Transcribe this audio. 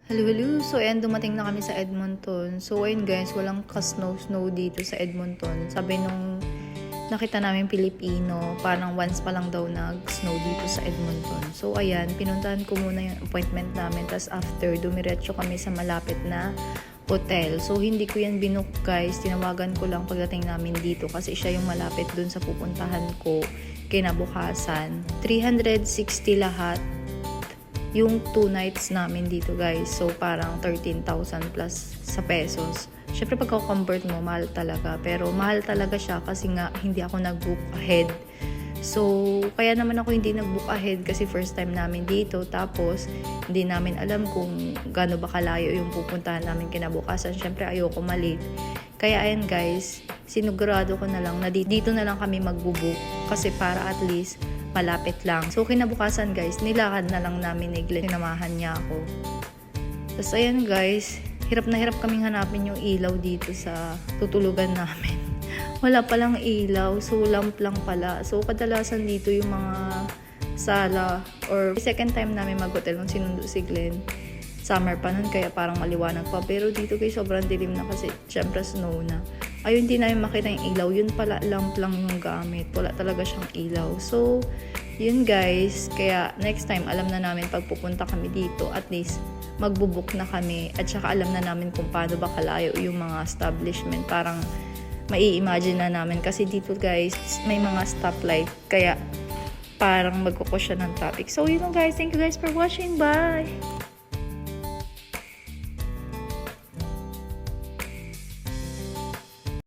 Hello, hello. So, ayan, dumating na kami sa Edmonton. So, ayun guys, walang ka-snow dito sa Edmonton. Sabi nung nakita namin Pilipino, parang once pa lang daw nag-snow dito sa Edmonton. So, ayan, pinuntahan ko muna yung appointment namin. Tapos after, dumiretso kami sa malapit na hotel. So, hindi ko yan binook guys. Tinawagan ko lang pagdating namin dito kasi siya yung malapit dun sa pupuntahan ko kinabukasan. 360 lahat yung 2 nights namin dito guys. So parang 13,000 plus sa pesos. Syempre pagka-convert mo, mahal talaga. Pero mahal talaga siya kasi nga hindi ako nag-book ahead. So kaya naman ako hindi nag-book ahead kasi first time namin dito. Tapos hindi namin alam kung gaano ba kalayo yung pupuntahan namin kinabukasan. Syempre ayoko malate. Kaya ayan guys, sinugurado ko na lang na dito na lang kami magbubook kasi para at least malapit lang. So, kinabukasan guys, nilakad na lang namin ni Glenn. Sinamahan niya ako. Tapos, ayan guys, hirap na hirap kaming hanapin yung ilaw dito sa tutulugan namin. Wala palang ilaw. So, lamp lang pala. So, kadalasan dito yung mga sala or second time namin mag-hotel nung sinundo si Glenn. Summer pa nun, kaya parang maliwanag pa. Pero dito guys, sobrang dilim na kasi syempre snow na. Ayun, hindi namin makita yung ilaw. Yun pala, lamp lang yung gamit. Wala talaga siyang ilaw. So, yun guys. Kaya next time, alam na namin pag pupunta kami dito, at least magbubook na kami. At saka alam na namin kung paano ba kalayo yung mga establishment. Parang mai-imagine na namin. Kasi dito guys, may mga stoplight. Kaya parang magkukos siya ng traffic. So, yun guys. Thank you guys for watching. Bye!